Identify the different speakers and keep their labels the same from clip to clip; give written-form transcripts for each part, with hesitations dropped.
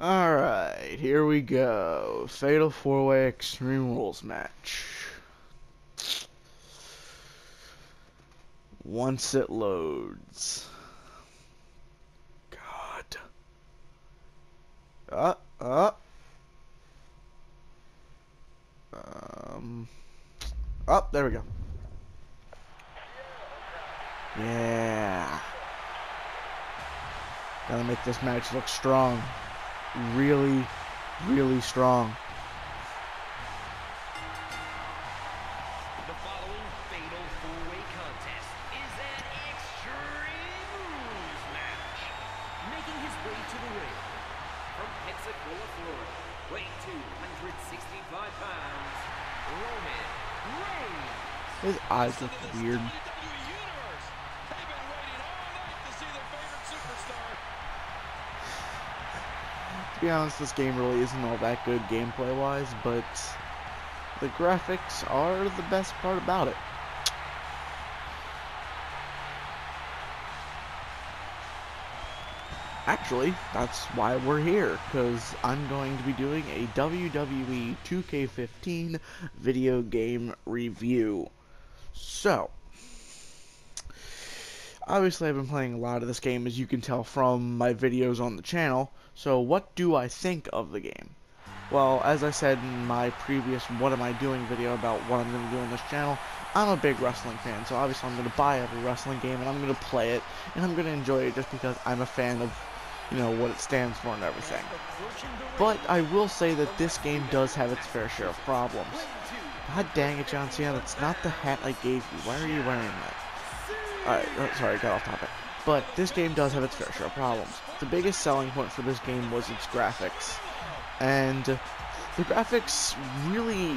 Speaker 1: Alright, here we go. Fatal 4-Way Extreme Rules match. Once it loads. God. There we go. Yeah. Gotta make this match look strong. Really, really strong.
Speaker 2: The following fatal four-way contest is an Extreme Rules match. Making his way to the ring from Pensacola, Florida, weighing 265 pounds, Roman Reigns.
Speaker 1: His eyes look weird. To be honest, this game really isn't all that good gameplay-wise, but the graphics are the best part about it. Actually, that's why we're here, because I'm going to be doing a WWE 2K15 video game review. So, obviously I've been playing a lot of this game, as you can tell from my videos on the channel. So what do I think of the game? Well, as I said in my previous What Am I Doing video about what I'm going to do on this channel, I'm a big wrestling fan, so obviously I'm going to buy every wrestling game and I'm going to play it, and I'm going to enjoy it just because I'm a fan of, you know, what it stands for and everything. But I will say that this game does have its fair share of problems. God dang it, John Cena, that's not the hat I gave you. Why are you wearing that? Alright, sorry, got off topic. But this game does have its fair share of problems. The biggest selling point for this game was its graphics. And the graphics really,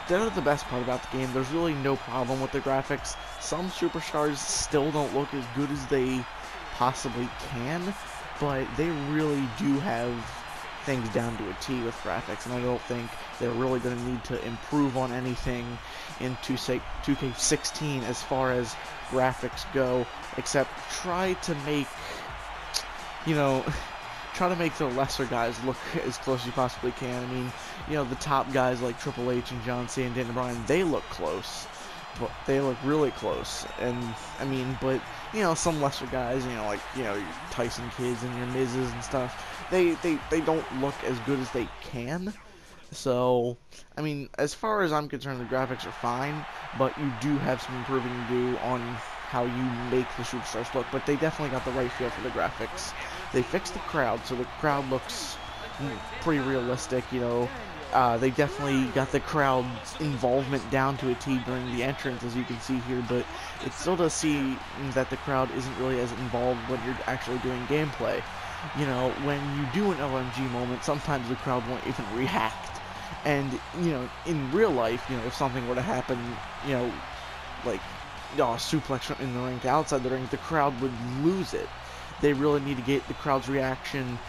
Speaker 1: they're the best part about the game. There's really no problem with the graphics. Some superstars still don't look as good as they possibly can, but they really do have things down to a T with graphics, and I don't think they're really going to need to improve on anything in 2K16 as far as graphics go, except try to make, you know, try to make the lesser guys look as close as you possibly can. I mean, you know, the top guys like Triple H and John Cena and Daniel Bryan, they look close. But they look really close, and I mean, but you know, some lesser guys, you know, like, you know, your Tyson Kids and your Miz's and stuff, they don't look as good as they can. So, I mean, as far as I'm concerned, the graphics are fine, but you do have some improving to do on how you make the superstars look. But they definitely got the right feel for the graphics. They fixed the crowd, so the crowd looks pretty realistic, you know. They definitely got the crowd involvement down to a T during the entrance, as you can see here, but it still does see that the crowd isn't really as involved when you're actually doing gameplay. You know, when you do an OMG moment, sometimes the crowd won't even react. And, you know, in real life, you know, if something were to happen, you know, like, a suplex in the ring to outside the ring, the crowd would lose it. They really need to get the crowd's reaction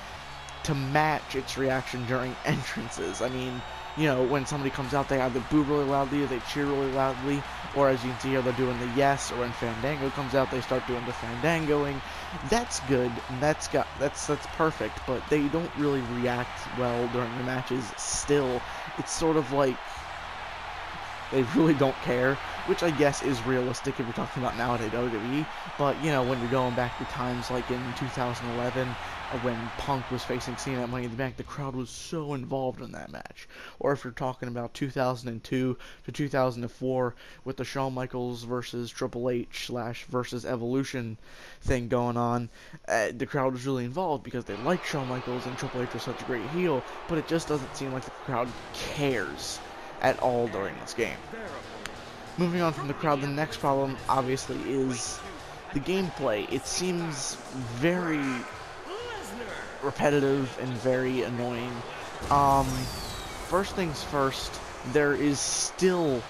Speaker 1: to match its reaction during entrances. I mean, you know, when somebody comes out, they either boo really loudly or they cheer really loudly, or as you can see here, they're doing the yes, or when Fandango comes out, they start doing the Fandangoing. That's good, and that's perfect, but they don't really react well during the matches still. It's sort of like they really don't care, which I guess is realistic if you're talking about nowadays WWE, but, you know, when you're going back to times like in 2011, when Punk was facing Cena at Money in the Bank, the crowd was so involved in that match. Or if you're talking about 2002 to 2004 with the Shawn Michaels versus Triple H versus Evolution thing going on, the crowd was really involved because they liked Shawn Michaels and Triple H was such a great heel, but it just doesn't seem like the crowd cares at all during this game. Moving on from the crowd, the next problem obviously is the gameplay. It seems very repetitive and very annoying. First things first, there is still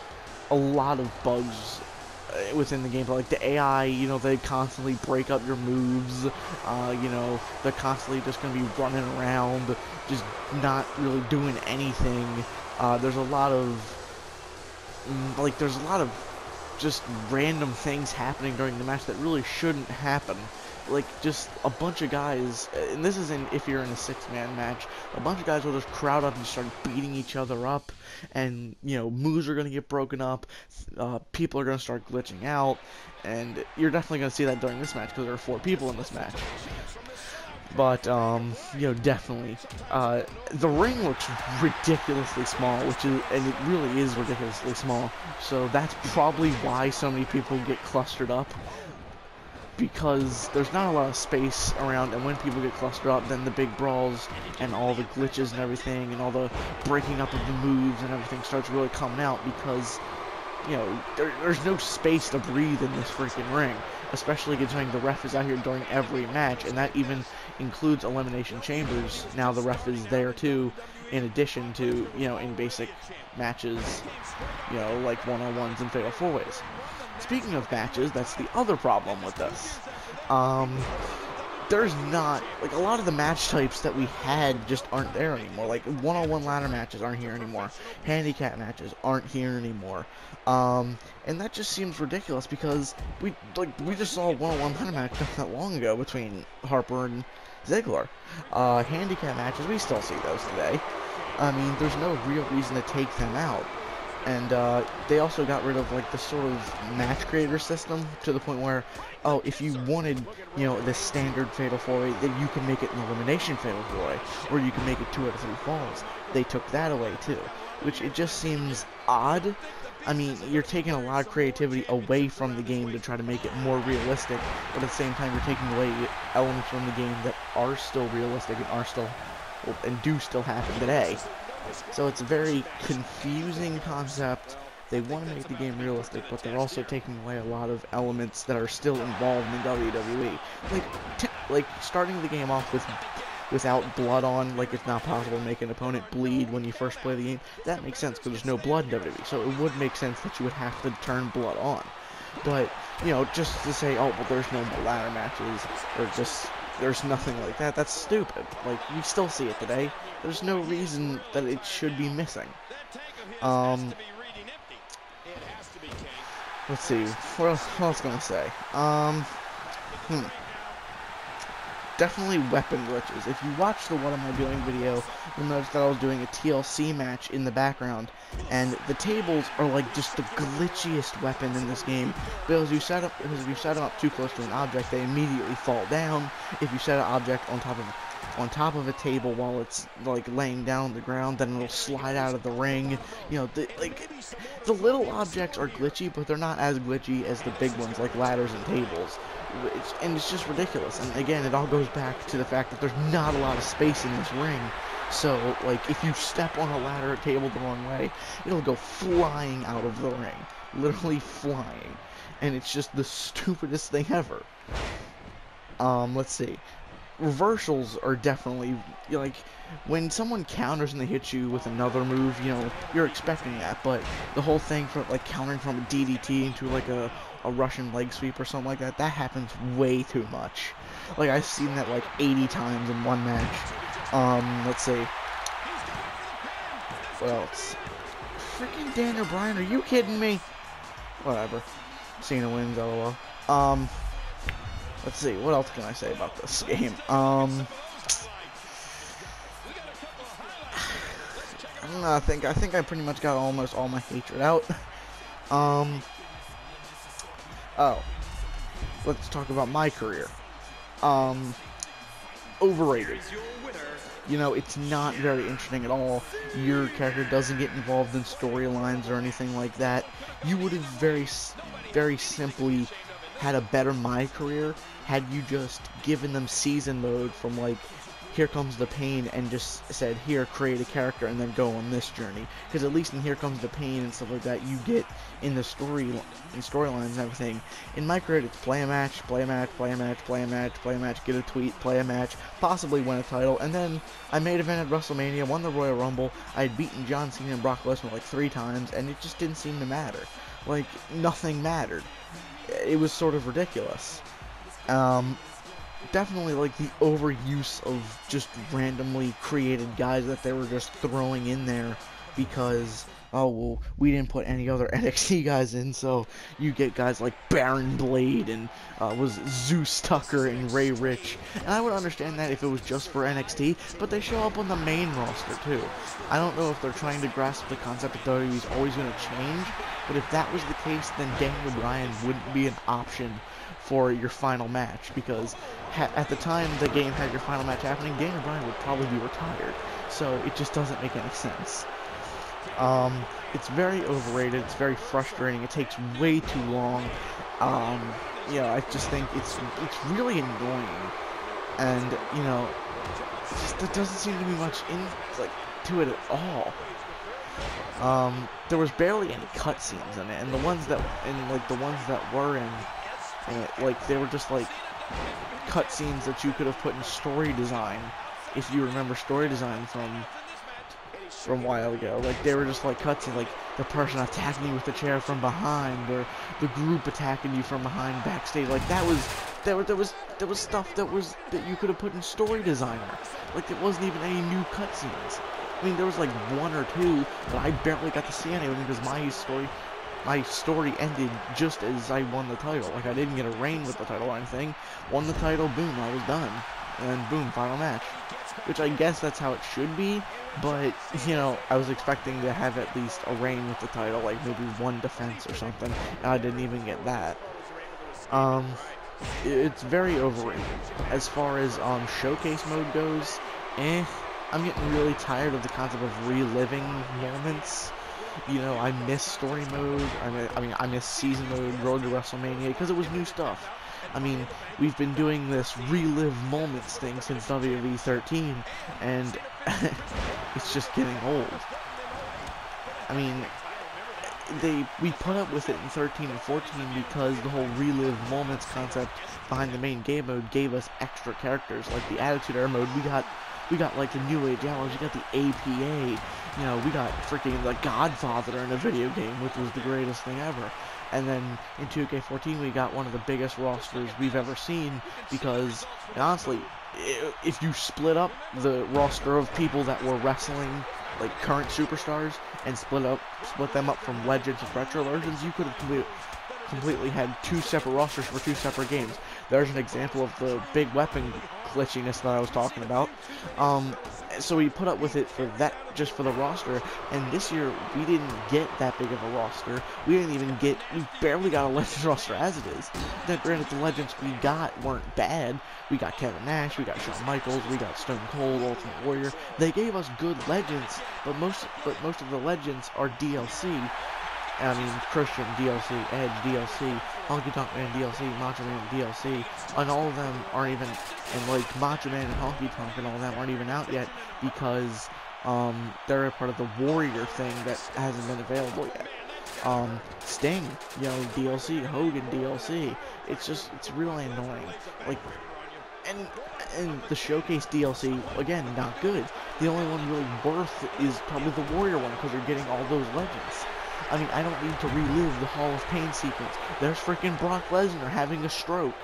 Speaker 1: a lot of bugs within the gameplay. Like the AI, you know, they constantly break up your moves. You know, they're constantly just going to be running around, just not really doing anything. There's a lot of just random things happening during the match that really shouldn't happen. like just a bunch of guys, and this isn't if you're in a 6-man match, a bunch of guys will just crowd up and start beating each other up, and you know, moves are gonna get broken up, people are gonna start glitching out, and you're definitely gonna see that during this match because there are 4 people in this match. But, you know, definitely, the ring looks ridiculously small, and it really is ridiculously small, so that's probably why so many people get clustered up, because there's not a lot of space around, and when people get clustered up, then the big brawls, and all the glitches and everything, and all the breaking up of the moves and everything starts really coming out, because, you know, there's no space to breathe in this freaking ring, especially considering the ref is out here during every match, and that even includes elimination chambers. Now the ref is there too, in addition to, you know, in basic matches, you know, like one-on-ones and fatal 4-ways. Speaking of matches, that's the other problem with this. There's not, like, a lot of the match types that we had just aren't there anymore. Like, one-on-one ladder matches aren't here anymore. Handicap matches aren't here anymore. And that just seems ridiculous because we just saw a one-on-one ladder match not that long ago between Harper and Ziggler. Handicap matches, we still see those today. I mean, there's no real reason to take them out. And they also got rid of like the sort of match creator system to the point where, oh, if you wanted, you know, the standard fatal 4-way, then you can make it an elimination fatal 4-way, or you can make it 2 out of 3 falls. They took that away too, which it just seems odd. I mean, you're taking a lot of creativity away from the game to try to make it more realistic, but at the same time you're taking away elements from the game that are still realistic and are still, and do still happen today. So it's a very confusing concept. They want to make the game realistic, but they're also taking away a lot of elements that are still involved in WWE. Like starting the game off without blood on, like it's not possible to make an opponent bleed when you first play the game. That makes sense because there's no blood in WWE, so it would make sense that you would have to turn blood on. But, you know, just to say, oh, well, there's no more ladder matches, or just, there's nothing like that, that's stupid. Like, you still see it today. There's no reason that it should be missing. Let's see, what else can I say? Definitely weapon glitches. If you watch the What Am I Doing video, you'll notice that I was doing a TLC match in the background, and the tables are like just the glitchiest weapon in this game, because if you set them up too close to an object, they immediately fall down. If you set an object on top of a table while it's like laying down on the ground, then it'll slide out of the ring. You know, the little objects are glitchy, but they're not as glitchy as the big ones like ladders and tables. And it's just ridiculous. And again, it all goes back to the fact that there's not a lot of space in this ring. So, like, if you step on a ladder or table the wrong way, it'll go flying out of the ring. Literally flying. And it's just the stupidest thing ever. Let's see. Reversals are definitely, like, when someone counters and they hit you with another move, you know, you're expecting that, but the whole thing for, like, countering from a DDT into, like, a Russian leg sweep or something like that, that happens way too much. Like, I've seen that, like, 80 times in one match. Let's see. What else? Freaking Daniel Bryan, are you kidding me? Whatever. Cena wins, lol. Let's see, what else can I say about this game? I don't know, I think I pretty much got almost all my hatred out. Oh. Let's talk about my career. Overrated. You know, it's not very interesting at all. Your character doesn't get involved in storylines or anything like that. You would have very simply had a better My Career had you just given them season mode from, like, Here Comes the Pain and just said, here, create a character and then go on this journey. Because at least in Here Comes the Pain and stuff like that, you get in the storylines and everything. In My Career, it's play a match, play a match, play a match, play a match, play a match, get a tweet, play a match, possibly win a title, and then I made event at WrestleMania, won the Royal Rumble, I had beaten John Cena and Brock Lesnar like 3 times, and it just didn't seem to matter. Like, nothing mattered. It was sort of ridiculous. Definitely, like, the overuse of just randomly created guys that they were just throwing in there because, oh, well, we didn't put any other NXT guys in, so you get guys like Baron Blade and was Zeus Tucker and Ray Rich. And I would understand that if it was just for NXT, but they show up on the main roster too. I don't know if they're trying to grasp the concept that WWE is always going to change, but if that was the case, then Daniel Bryan wouldn't be an option for your final match, because at the time the game had your final match happening, Daniel Bryan would probably be retired. So it just doesn't make any sense. It's very overrated, it's very frustrating, it takes way too long. You know, I just think it's really annoying, and, you know, there doesn't seem to be much to it at all. There was barely any cutscenes in it, and the ones that were in it, like, they were just like cutscenes that you could have put in story design, if you remember story design from a while ago. Like, they were just like cutscenes, like the person attacking you with the chair from behind, or the group attacking you from behind backstage. Like, there was stuff that you could have put in story designer. Like, it wasn't even any new cutscenes. I mean, there was like one or two, but I barely got to see any of them because my story ended just as I won the title. Like, I didn't get a reign with the title or anything. Won the title, boom, I was done. And then boom, final match. Which I guess that's how it should be, but, you know, I was expecting to have at least a reign with the title, like maybe one defense or something, and I didn't even get that. It's very overrated. As far as showcase mode goes, I'm getting really tired of the concept of reliving moments. You know, I miss story mode, I miss season mode, Road to WrestleMania, because it was new stuff. I mean, we've been doing this relive moments thing since WWE 13, and it's just getting old. I mean, we put up with it in 13 and 14 because the whole relive moments concept behind the main game mode gave us extra characters. Like the Attitude Era mode, we got like the New Age Outlaws, we got the APA, you know, we got freaking the Godfather in a video game, which was the greatest thing ever. And then in 2K14 we got one of the biggest rosters we've ever seen, because honestly, if you split up the roster of people that were wrestling, like current superstars, and split them up from Legends and Retro Legends, you could have completely had two separate rosters for two separate games. There's an example of the big weapon glitchiness that I was talking about. So we put up with it for that, just for the roster, and this year we didn't get that big of a roster. We barely got a Legends roster as it is. Now granted, the Legends we got weren't bad. We got Kevin Nash, we got Shawn Michaels, we got Stone Cold, Ultimate Warrior. They gave us good Legends, but most of the Legends are DLC. I mean, Christian DLC, Edge DLC, Honky Tonk Man DLC, Macho Man DLC, and all of them aren't even, and like Macho Man and Honky Tonk and all of them aren't even out yet because they're a part of the Warrior thing that hasn't been available yet. Sting, you know, DLC, Hogan DLC. It's really annoying. Like, and the Showcase DLC, again, not good. The only one really worth is probably the Warrior one because you're getting all those Legends. I mean, I don't need to relive the Hall of Pain sequence. There's freaking Brock Lesnar having a stroke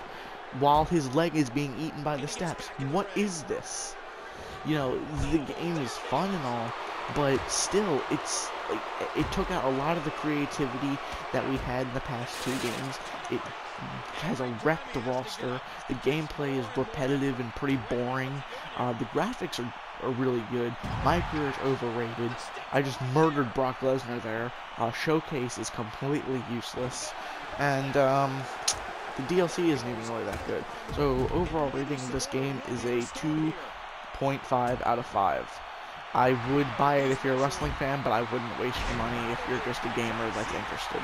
Speaker 1: while his leg is being eaten by the steps. What is this? You know, the game is fun and all, but still, it's like, it took out a lot of the creativity that we had in the past two games. It has wrecked the roster. The gameplay is repetitive and pretty boring. The graphics are really good. My career is overrated. I just murdered Brock Lesnar there. Showcase is completely useless, and the DLC isn't even really that good. So overall rating of this game is a 2.5 out of 5. I would buy it if you're a wrestling fan, but I wouldn't waste your money if you're just a gamer that's interested.